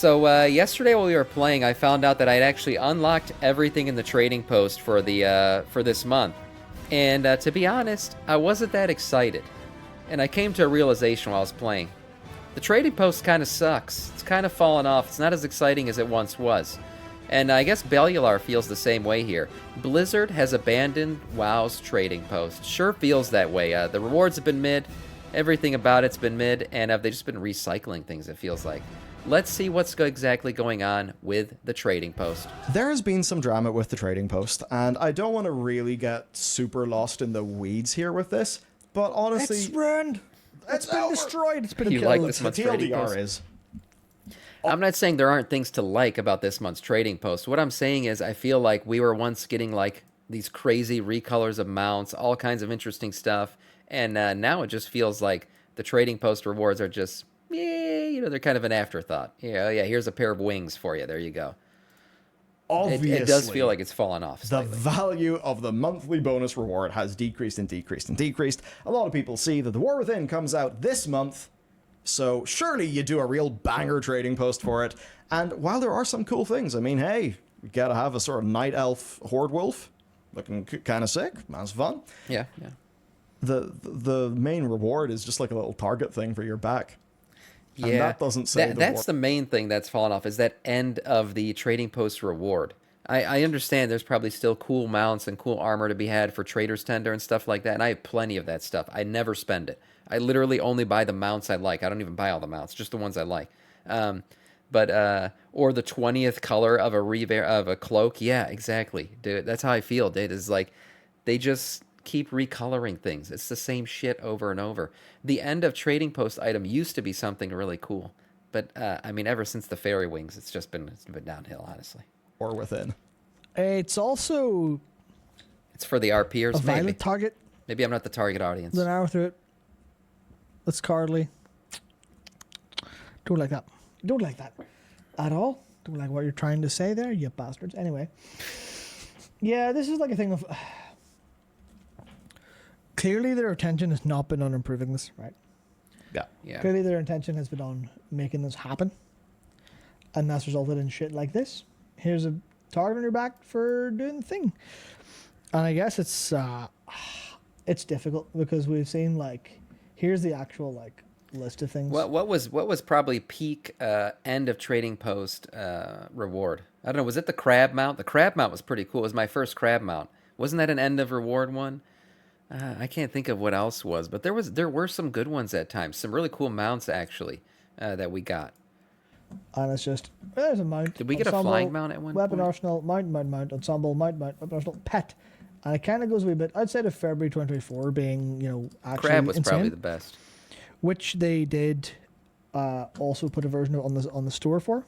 Yesterday while we were playing, I found out that I'd actually unlocked everything in the trading post for this month. And to be honest, I wasn't that excited. And I came to a realization while I was playing. The trading post kind of sucks. It's kind of fallen off. It's not as exciting as it once was. And I guess Bellular feels the same way here. Blizzard has abandoned WoW's trading post. Sure feels that way. The rewards have been mid. Everything about it's been mid. And they've just been recycling things, it feels like. Let's see what's exactly going on with the trading post. There has been some drama with the trading post, and I don't want to really get super lost in the weeds here with this, but honestly... It's ruined! It's been destroyed! It's been You killed. like this month's trading post? is... I'm not saying there aren't things to like about this month's trading post. What I'm saying is I feel like we were once getting like these crazy recolors of mounts, all kinds of interesting stuff, and now it just feels like the trading post rewards are just... they're kind of an afterthought. Yeah, here's a pair of wings for you. There you go. Obviously, it does feel like it's fallen off slightly. The value of the monthly bonus reward has decreased and decreased and decreased. A lot of people see that the War Within comes out this month, so surely you do a real banger trading post for it. And while there are some cool things, I mean, hey, you gotta have a sort of night elf horde wolf, looking kind of sick. That's fun. Yeah. The main reward is just like a little target thing for your back. And Yeah, that doesn't say that's the main thing that's fallen off is that end of the trading post reward. I understand there's probably still cool mounts and cool armor to be had for Trader's Tender and stuff like that, and I have plenty of that stuff. I never spend it. I literally only buy the mounts I like. I don't even buy all the mounts, just the ones I like. Or the 20th color of a cloak. Yeah, exactly, dude. That's how I feel, dude. Is like they just keep recoloring things. It's the same shit over and over. The end of trading post item used to be something really cool, but I mean, ever since the fairy wings, it's been downhill, honestly. War Within. It's also It's for the RPers, a maybe. violent target. Maybe I'm not the target audience. An arrow through it. That's cowardly. Don't like that. Don't like that at all. Don't like what you're trying to say there, you bastards. Anyway. Yeah, this is like a thing of... Clearly their intention has not been on improving this, right? Yeah. Clearly their intention has been on making this happen. And that's resulted in shit like this. Here's a target on your back for doing the thing. And I guess it's difficult because we've seen like here's the actual like list of things. What was probably peak end of trading post reward? I don't know. Was it the crab mount? The crab mount was pretty cool. It was my first crab mount. Wasn't that an end of reward one? I can't think of what else was, but there were some good ones at times. Some really cool mounts actually that we got. And it's just there's a mount. Did we get ensemble, a flying mount at one weapon point? arsenal, mount, ensemble, mount, weapon arsenal, pet. And it kind of goes a wee bit outside of February 2024 being, actually Crab was insane, probably the best. which they did also put a version of on the store for.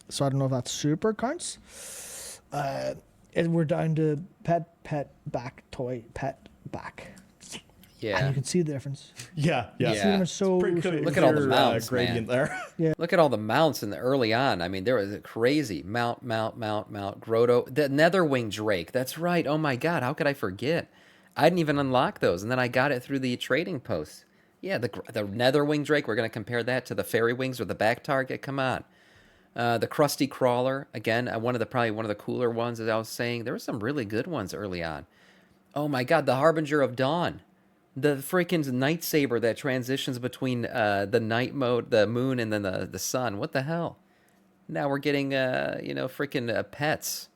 So I don't know if that super counts. We're down to pet, back, toy, pet, back. And Yeah. you can see the difference. Yeah. You see them are so... Pretty so- clear, Look at all the mounts, gradient man. there. Look at all the mounts in the early on. I mean, there was a crazy mount, Grotto, the Netherwing Drake. That's right. Oh my God, how could I forget? I didn't even unlock those, and then I got it through the trading post. Yeah, the Netherwing Drake. We're gonna compare that to the fairy wings or the back target. Come on. The Krusty Crawler again. Probably one of the cooler ones, as I was saying. There were some really good ones early on. Oh my God, the Harbinger of Dawn. The freaking night saber that transitions between the night mode, the moon, and then the sun. What the hell? Now we're getting freaking pets.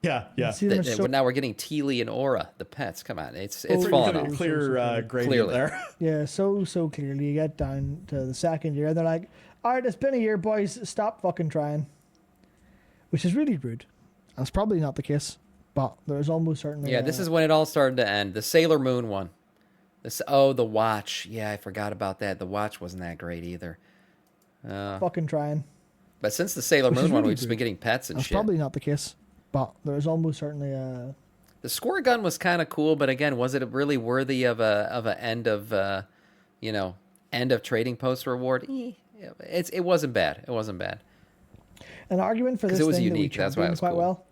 Yeah. See them are so... Now we're getting Teely and Aura, the pets. Come on, it's falling off. Clear gradient Clearly. there. Yeah, so clearly. You get down to the second year, and they're like, all right, it's been a year, boys. Stop fucking trying. Which is really rude. That's probably not the case, but there's almost certainly... Yeah, this is when it all started to end. The Sailor Moon one. The watch. Yeah, I forgot about that. The watch wasn't that great either. fucking trying. But since the Sailor Moon one, really we've just been rude. getting pets and That's shit. probably not the case, but there's almost certainly The score gun was kind of cool, but again, was it really worthy of a end of end of trading post reward? It wasn't bad. It wasn't bad. an argument for this It was thing unique, that we that's why it championed was quite cool.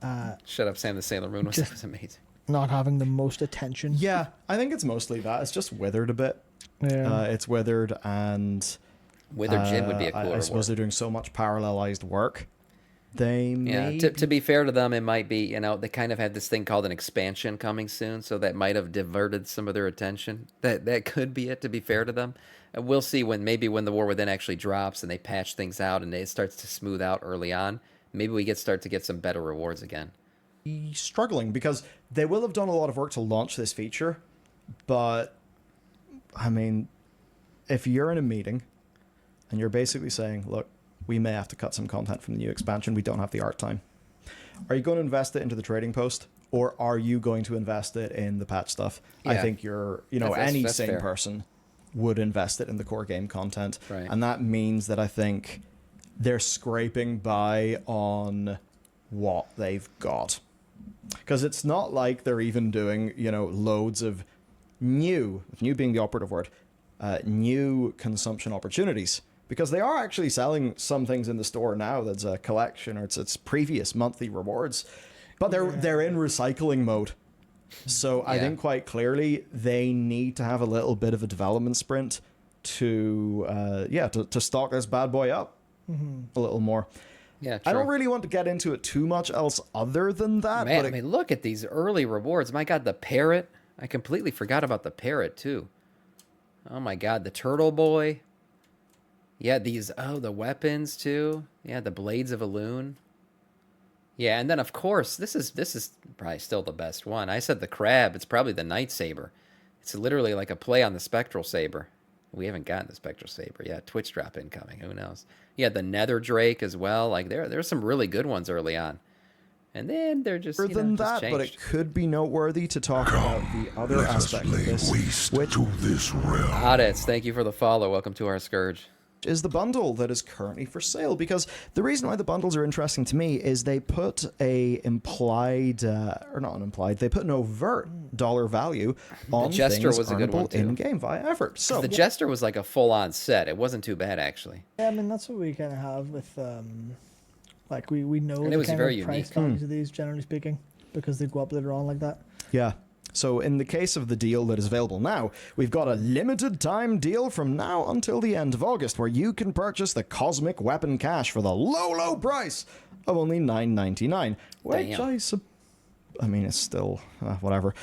well. Shut up, Sam. The Sailor Moon was, Just- was amazing. Not having the most attention. Yeah, I think it's mostly that. It's just withered a bit. Yeah. It's withered and Wither Gin would be a cool I reward. suppose they're doing so much parallelized work. They Yeah, may to be fair to them, it might be, they kind of had this thing called an expansion coming soon, so that might have diverted some of their attention. That could be it, to be fair to them. And we'll see when the War Within actually drops and they patch things out and it starts to smooth out early on. Maybe we start to get some better rewards again. be struggling because they will have done a lot of work to launch this feature, but I mean, if you're in a meeting and you're basically saying, look, we may have to cut some content from the new expansion, we don't have the art time. Are you going to invest it into the trading post, or are you going to invest it in the patch stuff? Yeah. I think any that's sane fair. person would invest it in the core game content. Right. And that means that I think they're scraping by on what they've got. Because it's not like they're even doing, loads of new being the operative word, new consumption opportunities. Because they are actually selling some things in the store now that's a collection, or it's previous monthly rewards. But they're in recycling mode. So I think quite clearly they need to have a little bit of a development sprint to stock this bad boy up a little more. Yeah, true. I don't really want to get into it too much else other than that. Man, but I mean, look at these early rewards. My God, the parrot. I completely forgot about the parrot, too. Oh, my God, the turtle boy. Yeah, the weapons, too. Yeah, the blades of a loon. Yeah, and then, of course, this is probably still the best one. I said the crab. It's probably the night saber. It's literally like a play on the spectral saber. We haven't gotten the spectral saber yet. Twitch drop incoming. Who knows? Yeah, the nether drake as well. Like there's some really good ones early on, and then they're just other than just that, changed. but it could be noteworthy to talk about the other aspect of this, which Audits, thank you for the follow. Welcome to our Scourge. is the bundle that is currently for sale. Because the reason why the bundles are interesting to me is they put they put an overt dollar value on Jester things was a good one, earnable too. in-game via effort. So The Jester was like a full-on set. It wasn't too bad, actually. Yeah, I mean that's what we kind of have with like we know And it the was kind very of price unique. values of these, generally speaking, because they go up later on like that. yeah. So in the case of the deal that is available now, we've got a limited time deal from now until the end of August where you can purchase the Cosmic Weapon Cache for the low price of only $9.99, which Damn. I mean, it's still whatever.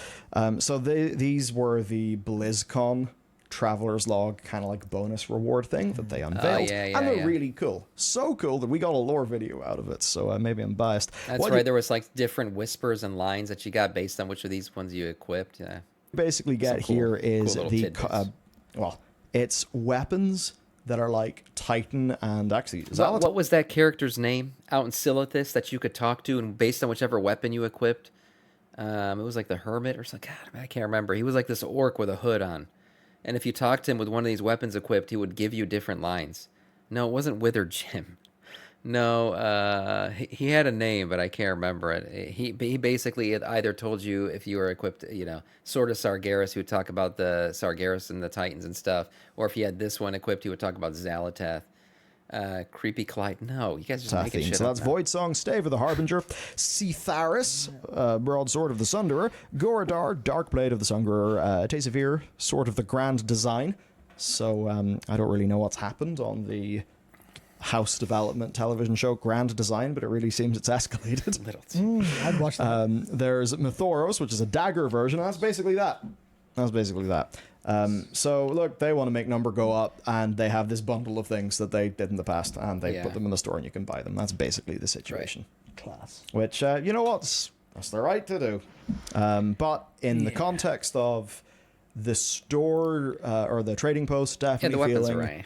So these were the BlizzCon Traveler's Log kind of like bonus reward thing that they unveiled. And they're really cool. So cool that we got a lore video out of it. So maybe I'm biased. That's right. There was like different whispers and lines that you got based on which of these ones you equipped. Yeah. Basically get Some here is cool little the tidbits. it's weapons that are like Titan and actually What was that character's name out in Silithus that you could talk to, and based on whichever weapon you equipped? It was like the Hermit or something. God, I can't remember. He was like this orc with a hood on. And if you talked to him with one of these weapons equipped, he would give you different lines. No, it wasn't Wither Jim. No, he had a name, but I can't remember it. He basically either told you if you were equipped, Sword of Sargeras, he would talk about the Sargeras and the Titans and stuff. Or if you had this one equipped, he would talk about Xalatath. Creepy Clyde. No, you guys just making shit So up that's now. Void Song, Stave of the Harbinger, Cetharis, Broadsword of the Sunderer, Goradar, Darkblade of the Sunderer, Tezavir, Sword of the Grand Design. So I don't really know what's happened on the house development television show Grand Design, but it really seems it's escalated. I'd watch that. There's Mythoros, which is a dagger version. That's basically that. So look, they want to make number go up, and they have this bundle of things that they did in the past, and they put them in the store, and you can buy them. That's basically the situation. Class. Which you know what, that's their right to do. But in the context of the store or the trading post, Yeah, the definitely weapons feeling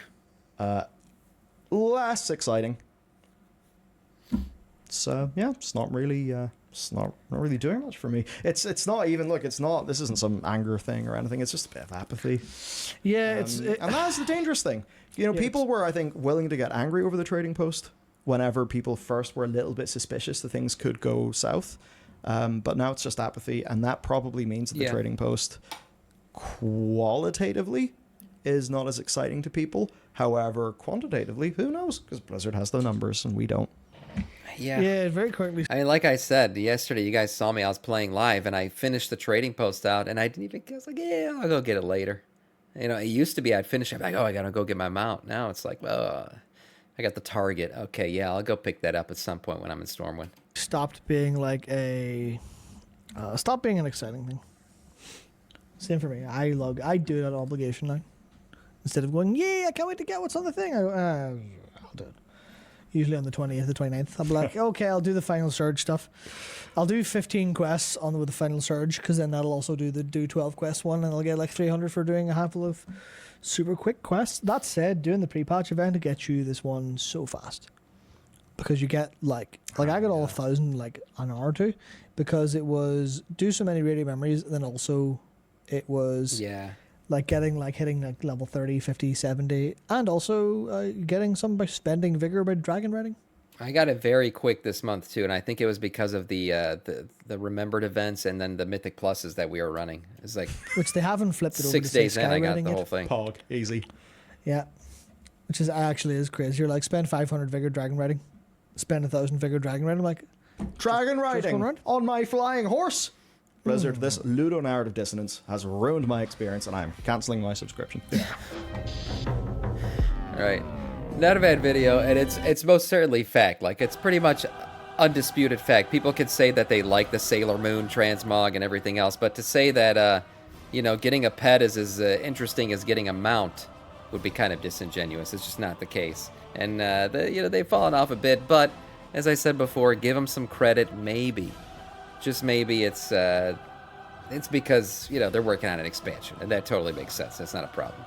array. less exciting. So it's not really. It's not really doing much for me. It's not even, look, it's not, this isn't some anger thing or anything. It's just a bit of apathy. Yeah, And that's the dangerous thing. People were, I think, willing to get angry over the trading post whenever people first were a little bit suspicious that things could go south. But now it's just apathy. And that probably means that the trading post qualitatively is not as exciting to people. However, quantitatively, who knows? Because Blizzard has the numbers and we don't. Yeah, very quickly. I mean, like I said yesterday, you guys saw me. I was playing live, and I finished the trading post out, and I didn't even. I was like, "Yeah, I'll go get it later." You know, it used to be I'd finish, I'm like, oh, I gotta go get my mount. Now it's like, oh, I got the target. Okay, yeah, I'll go pick that up at some point when I'm in Stormwind. Stopped being like stopped being an exciting thing. Same for me. I do it out of obligation now. Instead of going, yeah, I can't wait to get what's on the thing. I'll do it. Usually on the 20th, the 29th. I'll be like, okay, I'll do the final surge stuff. I'll do 15 quests on with the final surge, because then that'll also do 12 quest one, and I'll get like 300 for doing a handful of super quick quests. That said, doing the pre-patch event to get you this one so fast. Because you get like I got all 1,000 like an hour or two, because it was do so many radio memories, and then also it was like hitting like level 30, 50, 70, and also getting some by spending vigor by dragon riding. I got it very quick this month too, and I think it was because of the remembered events and then the mythic pluses that we were running. It's like which they haven't flipped it over 6 to days say in, I got skywriting the yet. whole thing. Pog, easy. Yeah, which is actually is crazy. You're like spend 500 vigor dragon riding, spend 1,000 vigor dragon riding. I'm like Dragon riding around? on my flying horse. Blizzard, this ludonarrative dissonance has ruined my experience, and I'm cancelling my subscription. All right, not a bad video, and it's most certainly fact. Like, it's pretty much undisputed fact. People could say that they like the Sailor Moon transmog and everything else, but to say that you know, getting a pet is as interesting as getting a mount would be kind of disingenuous. It's just not the case. And you know, they've fallen off a bit, but as I said before, give them some credit. Maybe, just maybe, it's because, you know, they're working on an expansion, and that totally makes sense. That's not a problem.